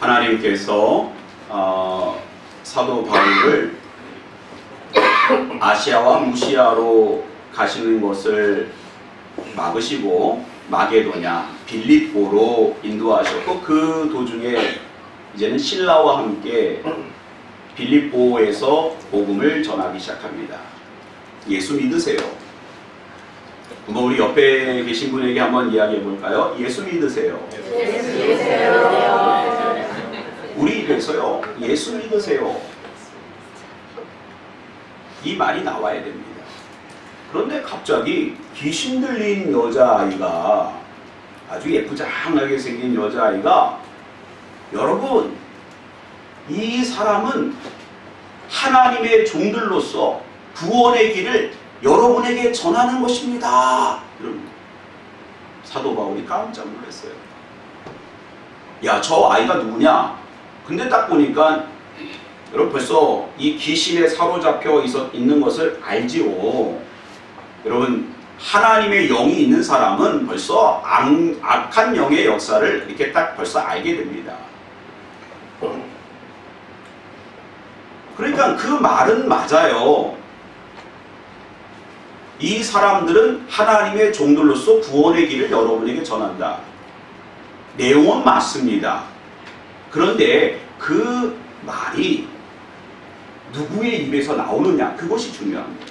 하나님께서 사도 바울을 아시아와 무시아로 가시는 것을 막으시고 마게도냐, 빌립보로 인도하셨고, 그 도중에 이제는 실라와 함께 빌립보에서 복음을 전하기 시작합니다. 예수 믿으세요. 한번 우리 옆에 계신 분에게 한번 이야기해 볼까요? 예수 믿으세요. 예수 믿으세요. 우리 입에서요, 예수 믿으세요. 이 말이 나와야 됩니다. 그런데 갑자기 귀신 들린 여자아이가, 아주 예쁘장하게 생긴 여자아이가, 여러분, 이 사람은 하나님의 종들로서 구원의 길을 여러분에게 전하는 것입니다. 사도 바울이 깜짝 놀랐어요. 야, 저 아이가 누구냐? 근데 딱 보니까 여러분 벌써 이 귀신에 사로잡혀 있는 것을 알지요. 여러분, 하나님의 영이 있는 사람은 벌써 악한 영의 역사를 이렇게 딱 벌써 알게 됩니다. 그러니까 그 말은 맞아요. 이 사람들은 하나님의 종들로서 구원의 길을 여러분에게 전한다. 내용은 맞습니다. 그런데 그 말이 누구의 입에서 나오느냐, 그것이 중요합니다.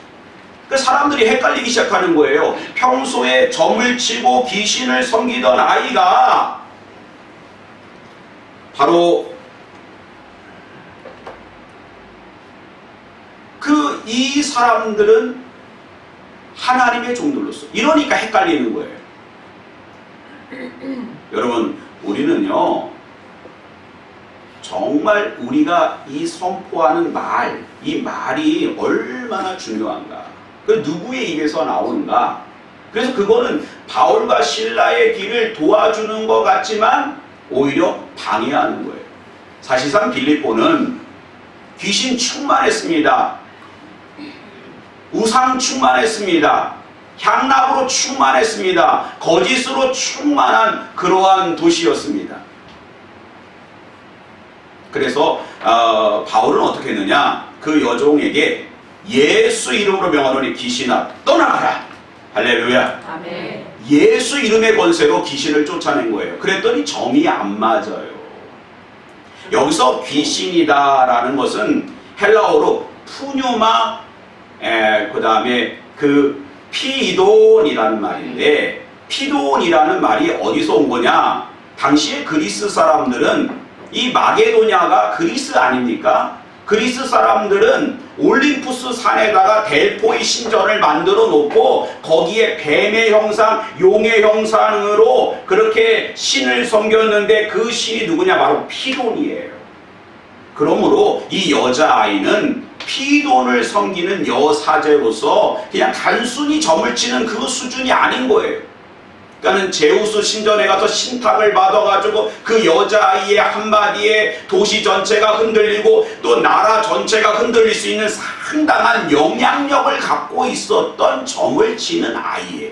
그 사람들이 헷갈리기 시작하는 거예요. 평소에 점을 치고 귀신을 섬기던 아이가 바로 이 사람들은 하나님의 종들로서, 이러니까 헷갈리는 거예요. 여러분, 우리는요, 정말 우리가 이 선포하는 말, 이 말이 얼마나 중요한가, 그 누구의 입에서 나오는가. 그래서 그거는 바울과 실라의 길을 도와주는 것 같지만 오히려 방해하는 거예요. 사실상 빌립보는 귀신 충만했습니다. 우상 충만했습니다. 향락으로 충만했습니다. 거짓으로 충만한 그러한 도시였습니다. 그래서 바울은 어떻게 했느냐, 그 여종에게 예수 이름으로 명하노니 귀신아 떠나가라. 할렐루야. 아멘. 예수 이름의 권세로 귀신을 쫓아낸 거예요. 그랬더니 점이 안 맞아요. 여기서 귀신이다라는 것은 헬라어로 푸뉴마, 그 다음에 그 피돈이라는 말인데, 피돈이라는 말이 어디서 온 거냐? 당시에 그리스 사람들은, 이 마게도냐가 그리스 아닙니까? 그리스 사람들은 올림푸스 산에다가 델포이 신전을 만들어 놓고 거기에 뱀의 형상, 용의 형상으로 그렇게 신을 섬겼는데, 그 신이 누구냐? 바로 피돈이에요. 그러므로 이 여자아이는 피돈을 섬기는 여사제로서 그냥 단순히 점을 치는 그 수준이 아닌 거예요. 그러니까 제우스 신전에 가서 신탁을 받아가지고 그 여자아이의 한마디에 도시 전체가 흔들리고 또 나라 전체가 흔들릴 수 있는 상당한 영향력을 갖고 있었던 점을 치는 아이예요.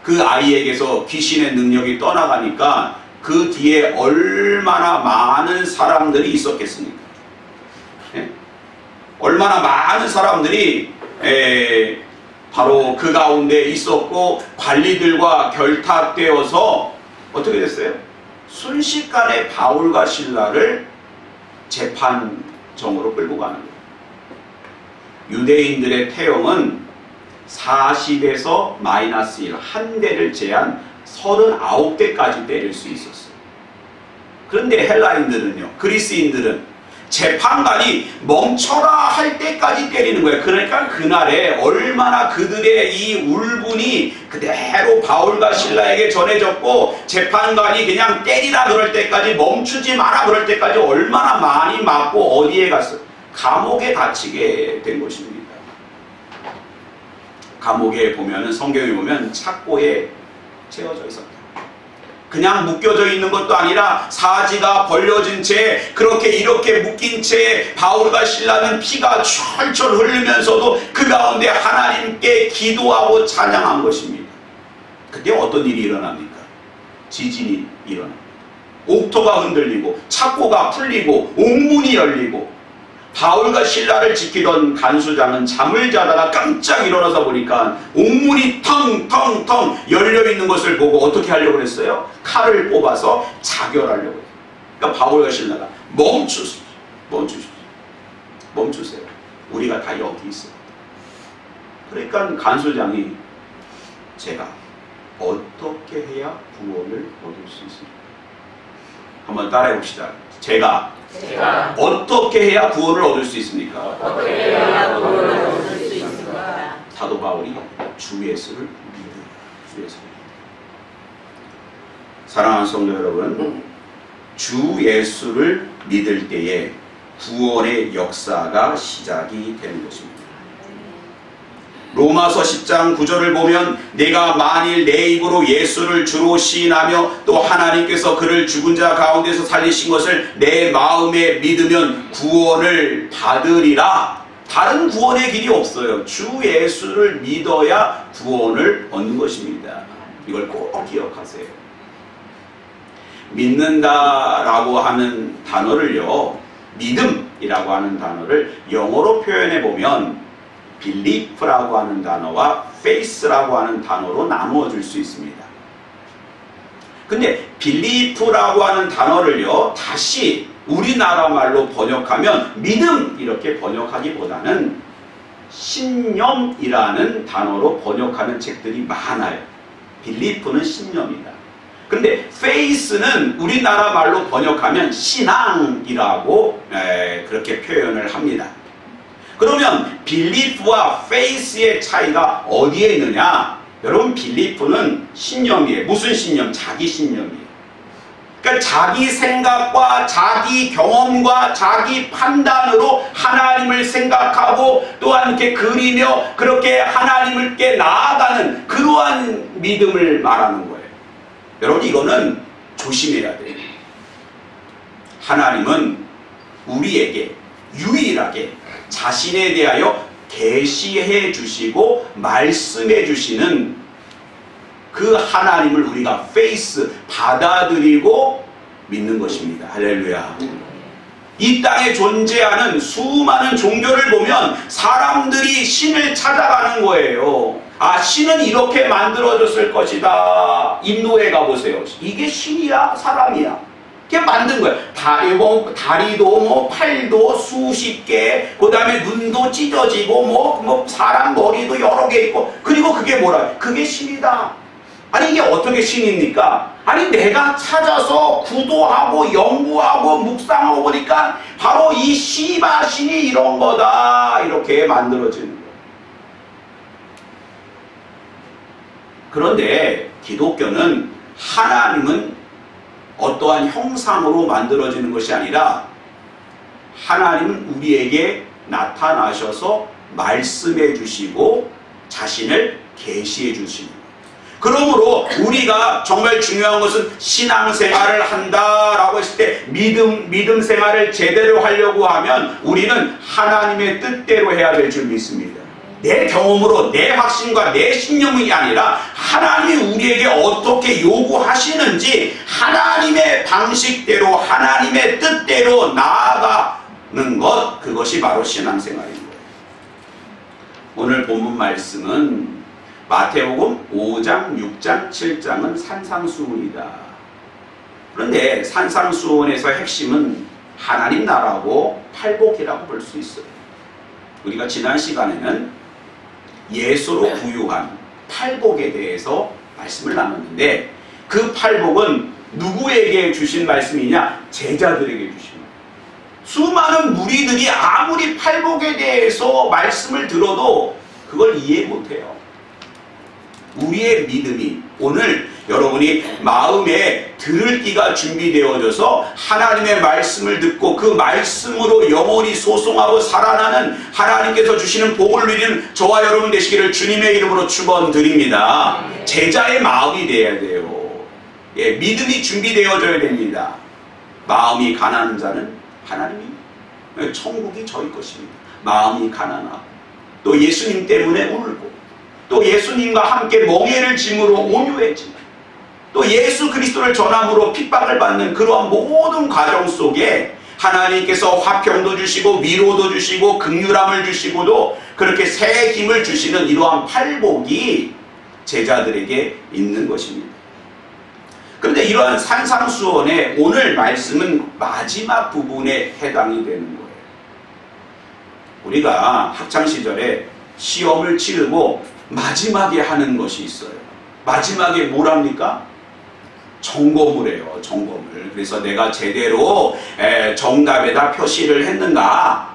그 아이에게서 귀신의 능력이 떠나가니까 그 뒤에 얼마나 많은 사람들이 있었겠습니까? 예? 얼마나 많은 사람들이 바로 그 가운데 있었고, 관리들과 결탁되어서 어떻게 됐어요? 순식간에 바울과 실라를 재판정으로 끌고 가는 거예요. 유대인들의 태형은 40에서 마이너스 1, 한 대를 제한 39대까지 때릴 수 있었어요. 그런데 헬라인들은요, 그리스인들은 재판관이 멈춰라 할 때까지 때리는 거예요. 그러니까 그날에 얼마나 그들의 이 울분이 그대로 바울과 실라에게 전해졌고, 재판관이 그냥 때리라 그럴 때까지, 멈추지 마라 그럴 때까지 얼마나 많이 맞고 어디에 갔어요? 감옥에 갇히게 된 것입니다. 감옥에 보면은, 성경에 보면 착고에 채워져 있었다. 그냥 묶여져 있는 것도 아니라 사지가 벌려진 채, 그렇게 이렇게 묶인 채 바울과 실라는 피가 철철 흐르면서도 그 가운데 하나님께 기도하고 찬양한 것입니다. 그때 어떤 일이 일어납니까? 지진이 일어납니다. 옥토가 흔들리고 착고가 풀리고 옥문이 열리고 바울과 실라를 지키던 간수장은 잠을 자다가 깜짝 일어나서 보니까 옥문이 텅텅텅 열려있는 것을 보고 어떻게 하려고 했어요? 칼을 뽑아서 자결하려고 했어요. 그러니까 바울과 실라가 멈추세요. 멈추세요. 우리가 다 여기 있어요. 그러니까 간수장이 제가 어떻게 해야 구원을 얻을 수 있습니까? 한번 따라해 봅시다. 제가 어떻게 해야 구원을 얻을 수 있습니까? 어떻게 해야 구원을 얻을 수 있습니까? 사도 바울이 주 예수를 믿으라. 주 예수를. 사랑하는 성도 여러분, 주 예수를 믿을 때에 구원의 역사가 시작이 되는 것입니다. 로마서 10장 9절을 보면 내가 만일 내 입으로 예수를 주로 시인하며 또 하나님께서 그를 죽은 자 가운데서 살리신 것을 내 마음에 믿으면 구원을 받으리라. 다른 구원의 길이 없어요. 주 예수를 믿어야 구원을 얻는 것입니다. 이걸 꼭 기억하세요. 믿는다라고 하는 단어를요, 믿음이라고 하는 단어를 영어로 표현해 보면 belief라고 하는 단어와 faith라고 하는 단어로 나누어 줄 수 있습니다. 근데 belief라고 하는 단어를요, 다시 우리나라 말로 번역하면 믿음 이렇게 번역하기보다는 신념이라는 단어로 번역하는 책들이 많아요. belief는 신념이다. 근데 faith는 우리나라 말로 번역하면 신앙이라고 그렇게 표현을 합니다. 그러면 belief와 faith의 차이가 어디에 있느냐? 여러분, belief는 신념이에요. 무슨 신념? 자기 신념이에요. 그러니까 자기 생각과 자기 경험과 자기 판단으로 하나님을 생각하고 또한 이렇게 그리며 그렇게 하나님께 나아가는 그러한 믿음을 말하는 거예요. 여러분, 이거는 조심해야 돼요. 하나님은 우리에게 유일하게 자신에 대하여 계시해 주시고 말씀해 주시는 그 하나님을 우리가 faith, 받아들이고 믿는 것입니다. 할렐루야. 이 땅에 존재하는 수많은 종교를 보면 사람들이 신을 찾아가는 거예요. 아, 신은 이렇게 만들어졌을 것이다. 인도에 가보세요. 이게 신이야? 사람이야? 이렇게 만든 거예요. 다리도 팔도 수십 개, 그 다음에 눈도 찢어지고 사람 머리도 여러 개 있고, 그리고 그게 뭐라? 그게 신이다. 아니, 이게 어떻게 신입니까? 아니, 내가 찾아서 구도하고 연구하고 묵상하고 보니까 바로 이 시바 신이 이런 거다. 이렇게 만들어지는 거예요. 그런데 기독교는 하나님은 어떠한 형상으로 만들어지는 것이 아니라 하나님은 우리에게 나타나셔서 말씀해 주시고 자신을 계시해 주시는 거예요. 그러므로 우리가 정말 중요한 것은 신앙생활을 한다라고 했을 때 믿음 생활을 제대로 하려고 하면 우리는 하나님의 뜻대로 해야 될 줄 믿습니다. 내 경험으로 내 확신과 내 신념이 아니라 하나님이 우리에게 어떻게 요구하시는지 하나님의 방식대로 하나님의 뜻대로 나아가는 것, 그것이 바로 신앙생활인 거예요. 오늘 본문 말씀은 마태복음 5장, 6장, 7장은 산상수훈이다. 그런데 산상수훈에서 핵심은 하나님 나라고 팔복이라고 볼 수 있어요. 우리가 지난 시간에는 예수로 부유한 팔복에 대해서 말씀을 나눴는데 그 팔복은 누구에게 주신 말씀이냐? 제자들에게 주신 말씀. 수많은 무리들이 아무리 팔복에 대해서 말씀을 들어도 그걸 이해 못해요. 우리의 믿음이 오늘 여러분이 마음에 들을 귀가 준비되어져서 하나님의 말씀을 듣고 그 말씀으로 영원히 소송하고 살아나는 하나님께서 주시는 복을 누리는 저와 여러분 되시기를 주님의 이름으로 축원드립니다. 제자의 마음이 돼야 돼요. 예, 믿음이 준비되어져야 됩니다. 마음이 가난한 자는 하나님이 천국이 저희 것입니다. 마음이 가난하고 또 예수님 때문에 울고 또 예수님과 함께 멍에를 짐으로 온유해지는 또 예수 그리스도를 전함으로 핍박을 받는 그러한 모든 과정 속에 하나님께서 화평도 주시고 위로도 주시고 긍휼함을 주시고도 그렇게 새 힘을 주시는 이러한 팔복이 제자들에게 있는 것입니다. 그런데 이러한 산상수훈의 오늘 말씀은 마지막 부분에 해당이 되는 거예요. 우리가 학창시절에 시험을 치르고 마지막에 하는 것이 있어요. 마지막에 뭘 합니까? 점검을 해요. 점검을. 그래서 내가 제대로 정답에다 표시를 했는가,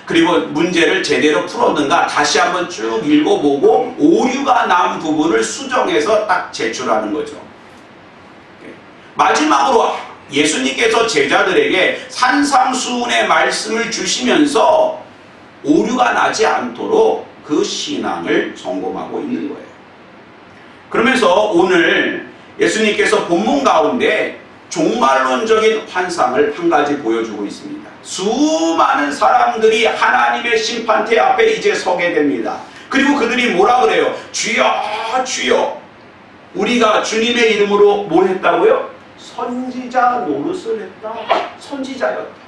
그리고 문제를 제대로 풀었는가 다시 한번 쭉 읽어보고 오류가 난 부분을 수정해서 딱 제출하는 거죠. 마지막으로 예수님께서 제자들에게 산상수훈의 말씀을 주시면서 오류가 나지 않도록 그 신앙을 점검하고 있는 거예요. 그러면서 오늘 예수님께서 본문 가운데 종말론적인 환상을 한 가지 보여주고 있습니다. 수많은 사람들이 하나님의 심판대 앞에 이제 서게 됩니다. 그리고 그들이 뭐라 그래요? 주여 주여. 우리가 주님의 이름으로 뭘 했다고요? 선지자 노릇을 했다. 선지자였다.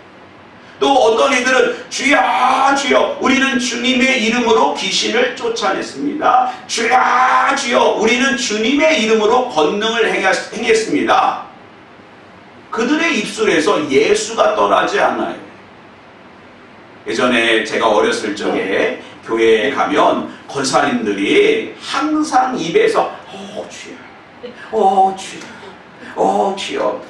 또 어떤 이들은 주여 주여 우리는 주님의 이름으로 귀신을 쫓아냈습니다. 주여 주여 우리는 주님의 이름으로 권능을 행했습니다. 그들의 입술에서 예수가 떠나지 않아요. 예전에 제가 어렸을 적에 교회에 가면 권사님들이 항상 입에서 주여 주여 주여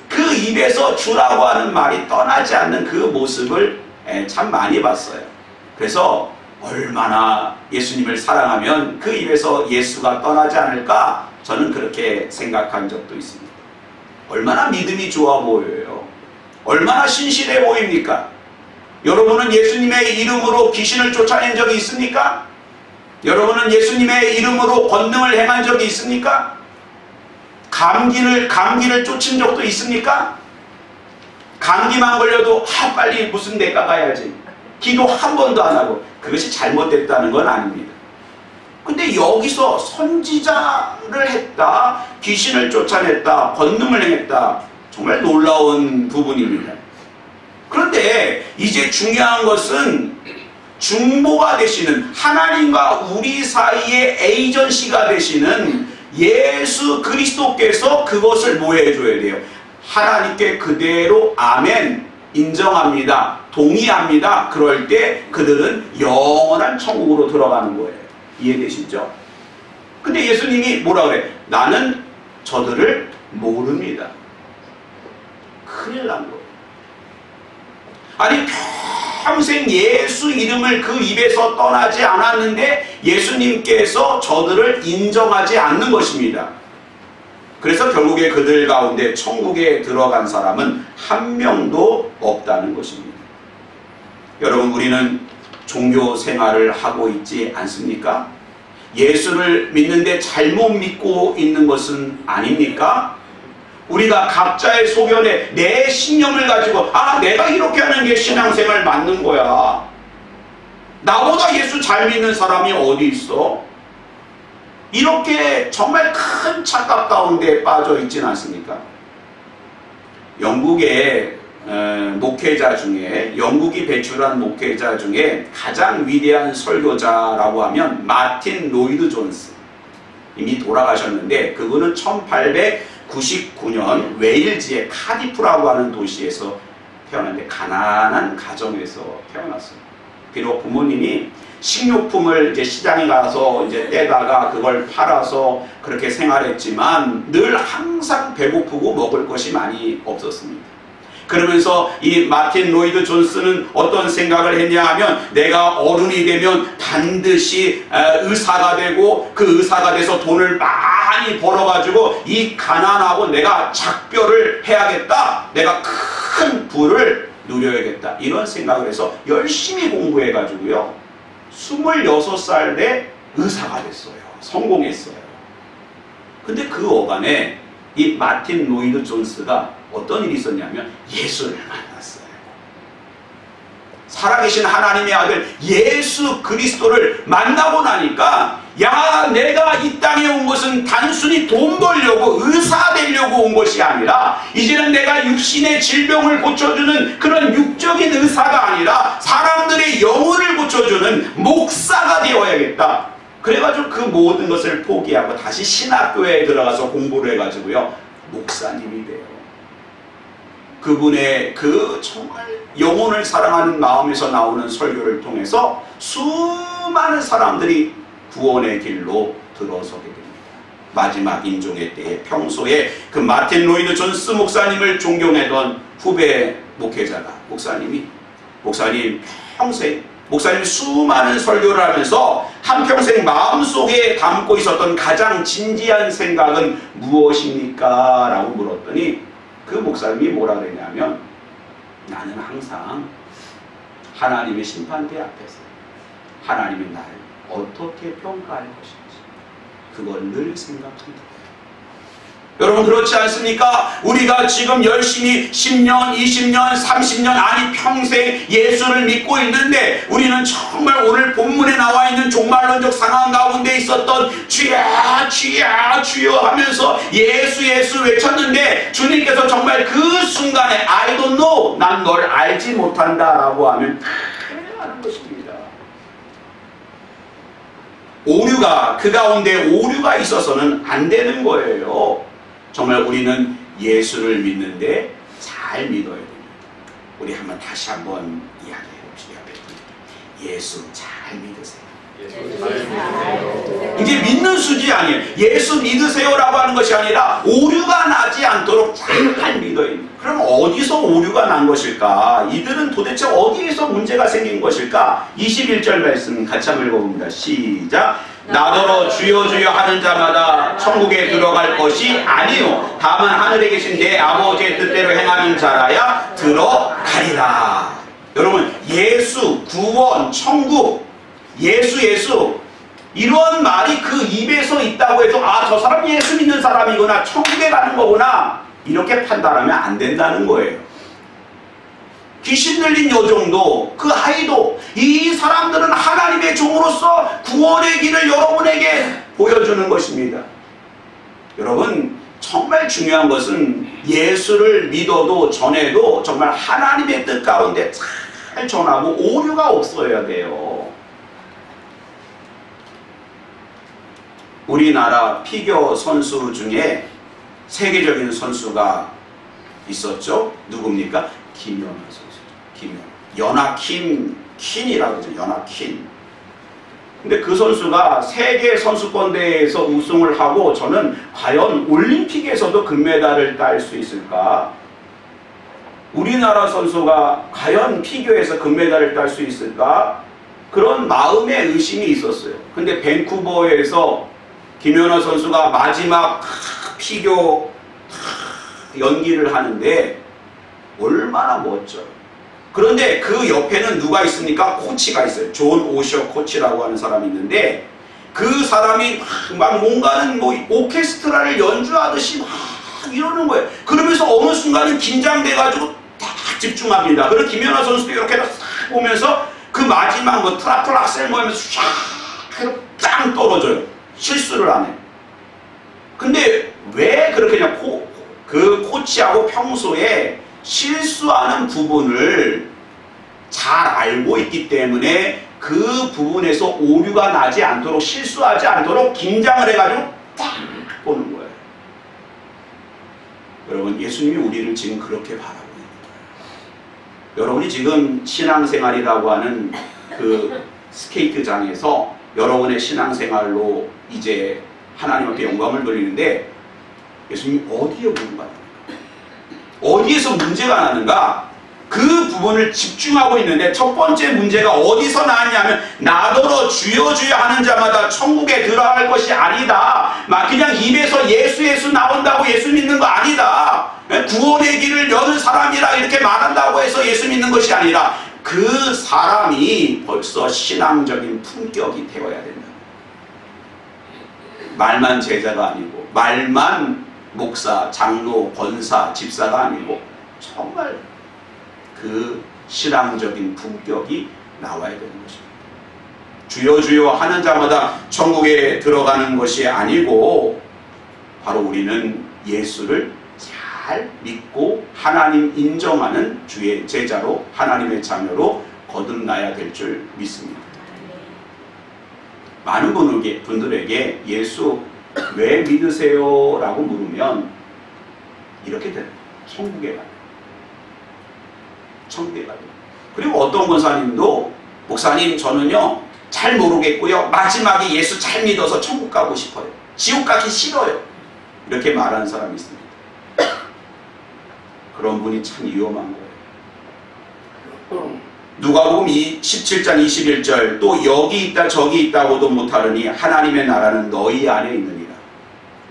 그 입에서 주라고 하는 말이 떠나지 않는 그 모습을 참 많이 봤어요. 그래서 얼마나 예수님을 사랑하면 그 입에서 예수가 떠나지 않을까 저는 그렇게 생각한 적도 있습니다. 얼마나 믿음이 좋아 보여요. 얼마나 신실해 보입니까? 여러분은 예수님의 이름으로 귀신을 쫓아낸 적이 있습니까? 여러분은 예수님의 이름으로 권능을 행한 적이 있습니까? 감기를 쫓은 적도 있습니까? 감기만 걸려도 빨리 무슨 내과 가야지. 기도 한 번도 안 하고. 그것이 잘못됐다는 건 아닙니다. 근데 여기서 선지자를 했다, 귀신을 쫓아냈다, 권능을 행했다. 정말 놀라운 부분입니다. 그런데 이제 중요한 것은 중보가 되시는 하나님과 우리 사이의 에이전시가 되시는 예수 그리스도께서 그것을 뭐 해줘야 돼요? 하나님께 그대로 아멘 인정합니다. 동의합니다. 그럴 때 그들은 영원한 천국으로 들어가는 거예요. 이해되시죠? 근데 예수님이 뭐라 그래? 나는 저들을 모릅니다. 큰일 난 거예요. 아니 평생 예수 이름을 그 입에서 떠나지 않았는데 예수님께서 저들을 인정하지 않는 것입니다. 그래서 결국에 그들 가운데 천국에 들어간 사람은 한 명도 없다는 것입니다. 여러분 우리는 종교 생활을 하고 있지 않습니까? 예수를 믿는데 잘못 믿고 있는 것은 아닙니까? 우리가 각자의 소견에 내 신념을 가지고 내가 이렇게 하는 게 신앙생활 맞는 거야. 나보다 예수 잘 믿는 사람이 어디 있어? 이렇게 정말 큰 착각 가운데 빠져 있지는 않습니까? 영국의 목회자 중에 영국이 배출한 목회자 중에 가장 위대한 설교자라고 하면 마틴 로이드 존스. 이미 돌아가셨는데 그분은 1899년 웨일즈의 카디프라고 하는 도시에서 태어났는데 가난한 가정에서 태어났어요. 비록 부모님이 식료품을 이제 시장에 가서 이제 떼다가 그걸 팔아서 그렇게 생활했지만 늘 항상 배고프고 먹을 것이 많이 없었습니다. 그러면서 이 마틴 로이드 존스는 어떤 생각을 했냐 하면 내가 어른이 되면 반드시 의사가 되고 그 의사가 돼서 돈을 많이 벌어가지고 이 가난하고 내가 작별을 해야겠다. 내가 큰 부를 누려야겠다. 이런 생각을 해서 열심히 공부해가지고요. 26살 때 의사가 됐어요. 성공했어요. 근데 그 어간에 이 마틴 로이드 존스가 어떤 일이 있었냐면 예수를 만났어요. 살아계신 하나님의 아들 예수 그리스도를 만나고 나니까 야, 내가 이 땅에 온 것은 단순히 돈 벌려고 의사 되려고 온 것이 아니라 이제는 내가 육신의 질병을 고쳐주는 그런 육적인 의사가 아니라 사람들의 영혼을 고쳐주는 목사가 되어야겠다. 그래가지고 그 모든 것을 포기하고 다시 신학교에 들어가서 공부를 해가지고요, 목사님이 돼요. 그분의 그 정말 영혼을 사랑하는 마음에서 나오는 설교를 통해서 수많은 사람들이 구원의 길로 들어서게 됩니다. 마지막 인종의 때에 평소에 그 마틴 로이드 존스 목사님을 존경했던 후배 목회자가 목사님 평생 목사님이 수많은 설교를 하면서 한평생 마음속에 담고 있었던 가장 진지한 생각은 무엇입니까? 라고 물었더니 그 목사님이 뭐라 그랬냐면, 나는 항상 하나님의 심판대 앞에서 하나님이 나를 어떻게 평가할 것인지 그걸 늘 생각합니다. 여러분, 그렇지 않습니까? 우리가 지금 열심히 10년, 20년, 30년, 아니 평생 예수를 믿고 있는데 우리는 정말 오늘 본문에 나와 있는 종말론적 상황 가운데 있었던 주야 주야 주여 하면서 예수 예수 외쳤는데 주님께서 정말 그 순간에 I don't know, 난 널 알지 못한다 라고 하면 하는 것입니다. 오류가, 그 가운데 오류가 있어서는 안 되는 거예요. 정말 우리는 예수를 믿는데 잘 믿어야 됩니다. 우리 다시 한번 이야기해 봅시다. 예수 잘 믿으세요. 이제 믿는 수지 아니에요. 예수 믿으세요라고 하는 것이 아니라 오류가 나지 않도록 잘 믿어야 됩니다. 그럼 어디서 오류가 난 것일까? 이들은 도대체 어디에서 문제가 생긴 것일까? 21절 말씀 같이 한번 읽어봅니다. 시작. 나더러 주여 주여 하는 자마다 천국에 들어갈 것이 아니요 다만 하늘에 계신 내 아버지의 뜻대로 행하는 자라야 들어가리라. 여러분, 예수, 구원, 천국, 예수 이런 말이 그 입에서 있다고 해서 아, 저 사람이 예수 믿는 사람이구나, 천국에 가는 거구나, 이렇게 판단하면 안 된다는 거예요. 귀신 들린 여종도 그 아이도 이 사람들은 하나님의 종으로서 구원의 길을 여러분에게 보여주는 것입니다. 여러분, 정말 중요한 것은 예수를 믿어도 전에도 정말 하나님의 뜻 가운데 잘 전하고 오류가 없어야 돼요. 우리나라 피겨 선수 중에 세계적인 선수가 있었죠. 누굽니까? 김연아 선수. 연하킴이라고 하죠. 연하킴. 근데 그 선수가 세계 선수권 대회에서 우승을 하고, 저는 과연 올림픽에서도 금메달을 딸 수 있을까? 우리나라 선수가 과연 피겨에서 금메달을 딸 수 있을까? 그런 마음의 의심이 있었어요. 근데 밴쿠버에서 김연아 선수가 마지막 피겨 연기를 하는데 얼마나 멋져요. 그런데 그 옆에는 누가 있습니까? 코치가 있어요. 존 오셔 코치라고 하는 사람이 있는데, 그 사람이 막 뭔가는 뭐 오케스트라를 연주하듯이 막 이러는 거예요. 그러면서 어느 순간은 긴장돼가지고 딱 집중합니다. 그리고 김연아 선수도 이렇게 싹 보면서 그 마지막 뭐 트라플 악셀 뭐 하면서 샥 해서 짱 떨어져요. 실수를 안 해요. 근데 왜 그렇게 그냥 그 코치하고 평소에 실수하는 부분을 잘 알고 있기 때문에 그 부분에서 오류가 나지 않도록, 실수하지 않도록 긴장을 해가지고 딱 보는 거예요. 여러분, 예수님이 우리를 지금 그렇게 바라고 있는 거예요. 여러분이 지금 신앙생활이라고 하는 그 스케이트장에서 여러분의 신앙생활로 이제 하나님께 영광을 돌리는데, 예수님이 어디에 문제가 나는가? 어디에서 문제가 나는가? 그 부분을 집중하고 있는데, 첫 번째 문제가 어디서 나왔냐면, 나더러 주여 주여 하는 자마다 천국에 들어갈 것이 아니다. 막 그냥 입에서 예수 나온다고 예수 믿는 거 아니다. 구원의 길을 여는 사람이라 이렇게 말한다고 해서 예수 믿는 것이 아니라, 그 사람이 벌써 신앙적인 품격이 되어야 된다. 말만 제자가 아니고, 말만 목사, 장로, 권사, 집사가 아니고 정말 그 신앙적인 품격이 나와야 되는 것입니다. 주여 주여 하는 자마다 천국에 들어가는 것이 아니고 바로 우리는 예수를 잘 믿고 하나님 인정하는 주의 제자로 하나님의 자녀로 거듭나야 될 줄 믿습니다. 많은 분들에게 예수 왜 믿으세요? 라고 물으면 이렇게 돼요. 천국에 가요. 천국에 가요. 그리고 어떤 권사님도 목사님 저는요 잘 모르겠고요 마지막에 예수 잘 믿어서 천국 가고 싶어요. 지옥 가기 싫어요. 이렇게 말하는 사람이 있습니다. 그런 분이 참 위험한 거예요. 누가복음 17장 21절 또 여기 있다 저기 있다고도 못하느니 하나님의 나라는 너희 안에 있느니라.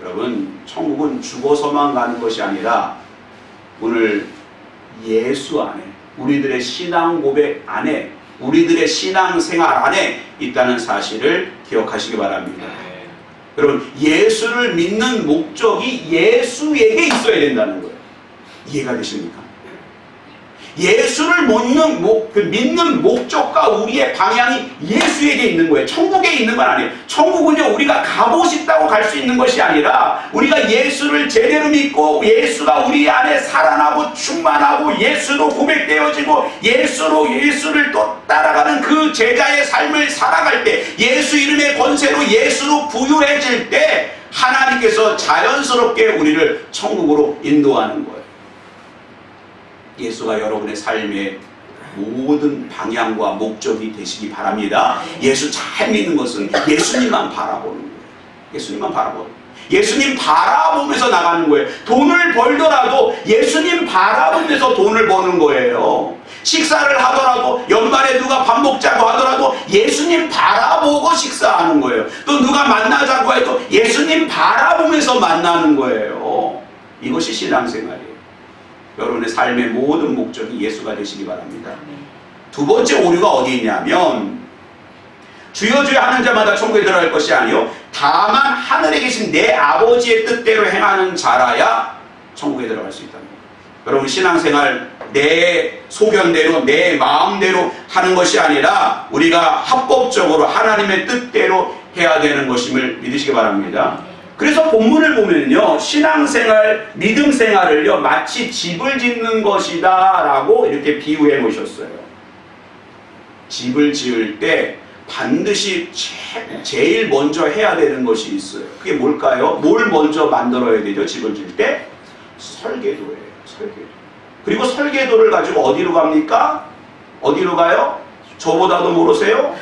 여러분 천국은 죽어서만 가는 것이 아니라 오늘 예수 안에 우리들의 신앙 고백 안에 우리들의 신앙생활 안에 있다는 사실을 기억하시기 바랍니다. 여러분 예수를 믿는 목적이 예수에게 있어야 된다는 거예요. 이해가 되십니까? 예수를 믿는 목적과 우리의 방향이 예수에게 있는 거예요. 천국에 있는 건 아니에요. 천국은요 우리가 가고 싶다고 갈 수 있는 것이 아니라 우리가 예수를 제대로 믿고 예수가 우리 안에 살아나고 충만하고 예수로 고백되어지고 예수를 또 따라가는 그 제자의 삶을 살아갈 때 예수 이름의 권세로 예수로 부유해질 때 하나님께서 자연스럽게 우리를 천국으로 인도하는 거예요. 예수가 여러분의 삶의 모든 방향과 목적이 되시기 바랍니다. 예수 잘 믿는 것은 예수님만 바라보는 거예요. 예수님만 바라보는 거예요. 예수님 바라보면서 나가는 거예요. 돈을 벌더라도 예수님 바라보면서 돈을 버는 거예요. 식사를 하더라도 연말에 누가 밥 먹자고 하더라도 예수님 바라보고 식사하는 거예요. 또 누가 만나자고 해도 예수님 바라보면서 만나는 거예요. 이것이 신앙생활이에요. 여러분의 삶의 모든 목적이 예수가 되시기 바랍니다. 두 번째 오류가 어디 있냐면 주여 주여 하는 자마다 천국에 들어갈 것이 아니요 다만 하늘에 계신 내 아버지의 뜻대로 행하는 자라야 천국에 들어갈 수 있다는 거예요. 여러분 신앙생활 내 소견대로 내 마음대로 하는 것이 아니라 우리가 합법적으로 하나님의 뜻대로 해야 되는 것임을 믿으시기 바랍니다. 그래서 본문을 보면요 신앙생활, 믿음생활을요 마치 집을 짓는 것이다 라고 이렇게 비유해 놓으셨어요. 집을 지을 때 반드시 제일 먼저 해야 되는 것이 있어요. 그게 뭘까요? 뭘 먼저 만들어야 되죠? 집을 지을 때? 설계도예요. 설계도. 그리고 설계도를 가지고 어디로 갑니까? 어디로 가요? 저보다도 모르세요?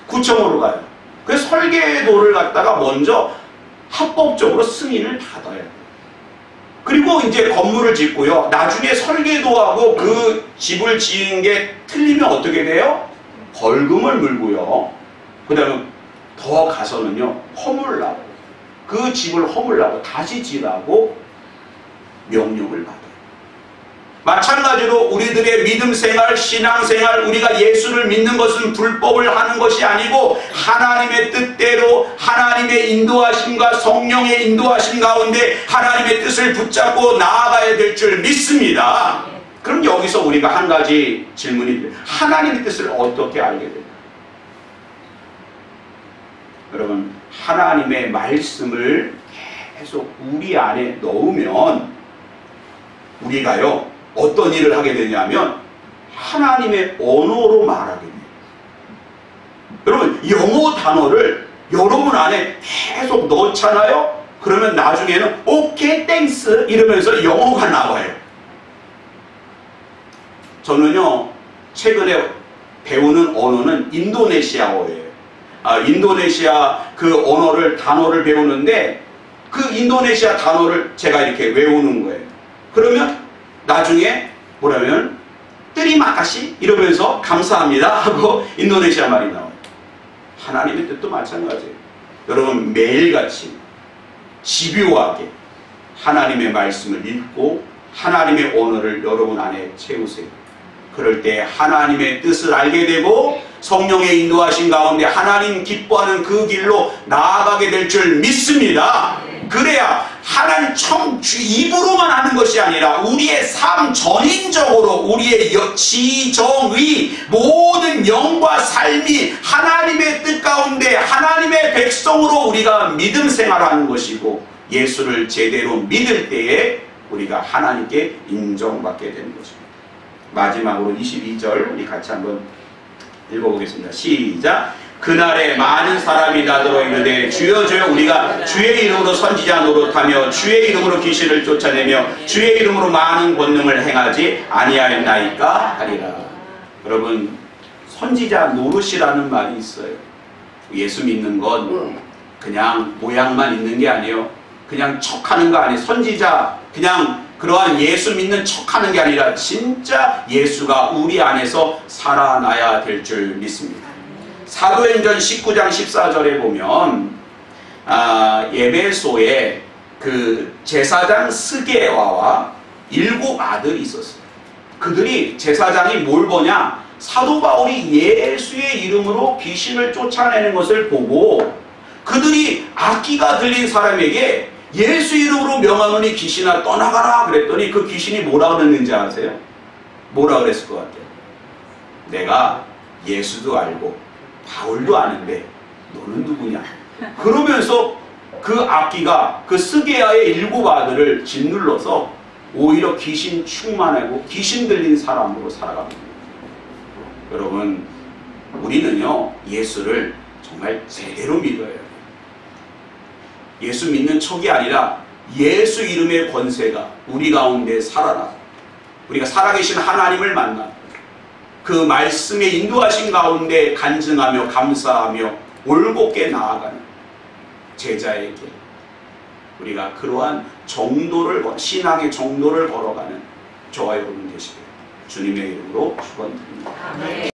구청으로 가요. 그래서 설계도를 갖다가 먼저 합법적으로 승인을 받아야 돼요. 그리고 이제 건물을 짓고요. 나중에 설계도하고 그 집을 지은 게 틀리면 어떻게 돼요? 벌금을 물고요. 그 다음에 더 가서는요. 허물라고. 그 집을 허물라고 다시 지라고 명령을 받아요. 마찬가지로 우리들의 믿음생활, 신앙생활, 우리가 예수를 믿는 것은 불법을 하는 것이 아니고 하나님의 뜻대로 하나님의 인도하심과 성령의 인도하심 가운데 하나님의 뜻을 붙잡고 나아가야 될 줄 믿습니다. 그럼 여기서 우리가 한 가지 질문이 돼요. 하나님의 뜻을 어떻게 알게 될까요? 여러분 하나님의 말씀을 계속 우리 안에 넣으면 우리가요 어떤 일을 하게 되냐면 하나님의 언어로 말하게 돼요. 여러분 영어 단어를 여러분 안에 계속 넣잖아요. 그러면 나중에는 오케이 땡스 이러면서 영어가 나와요. 저는요 최근에 배우는 언어는 인도네시아어예요. 인도네시아 그 단어를 배우는데 그 인도네시아 단어를 제가 이렇게 외우는 거예요. 그러면 나중에 뭐라면 뜨리마카시 이러면서 감사합니다 하고 인도네시아 말이 나와요. 하나님의 뜻도 마찬가지예요. 여러분 매일같이 집요하게 하나님의 말씀을 읽고 하나님의 언어를 여러분 안에 채우세요. 그럴 때 하나님의 뜻을 알게 되고 성령의 인도하신 가운데 하나님 기뻐하는 그 길로 나아가게 될 줄 믿습니다. 그래야 하나님 입으로만 하는 것이 아니라 우리의 삶 전인적으로 우리의 지정의 모든 영과 삶이 하나님의 뜻 가운데 하나님의 백성으로 우리가 믿음 생활하는 것이고, 예수를 제대로 믿을 때에 우리가 하나님께 인정받게 되는 것입니다. 마지막으로 22절 우리 같이 한번 읽어보겠습니다. 시작. 그날에 많은 사람이 나더러 이르되 주여 주여 우리가 주의 이름으로 선지자 노릇하며 주의 이름으로 귀신을 쫓아내며 주의 이름으로 많은 권능을 행하지 아니하였나이까 하리라. 여러분, 선지자 노릇이라는 말이 있어요. 예수 믿는 건 그냥 모양만 있는 게 아니에요. 그냥 척하는 거 아니에요. 선지자 그냥 그러한 예수 믿는 척하는 게 아니라 진짜 예수가 우리 안에서 살아나야 될 줄 믿습니다. 사도행전 19장 14절에 보면 에베소에 그 제사장 스게와와 7 아들이 있었어요. 그들이 제사장이 뭘 보냐, 사도 바울이 예수의 이름으로 귀신을 쫓아내는 것을 보고 그들이 악기가 들린 사람에게 예수 이름으로 명하노니 귀신아 떠나가라 그랬더니 그 귀신이 뭐라 그랬는지 아세요? 뭐라 그랬을 것 같아요? 내가 예수도 알고 바울도 아는데 너는 누구냐? 그러면서 그 악기가 그 스게야의 7 아들을 짓눌러서 오히려 귀신 충만하고 귀신 들린 사람으로 살아갑니다. 여러분, 우리는요 예수를 정말 제대로 믿어야 해요. 예수 믿는 척이 아니라 예수 이름의 권세가 우리 가운데 살아나 우리가 살아계신 하나님을 만나 그 말씀의 인도하신 가운데 간증하며 감사하며 올곧게 나아가는 제자에게 우리가 그러한 정도를, 신앙의 정도를 걸어가는 저와 여러분 되시길 주님의 이름으로 축원드립니다.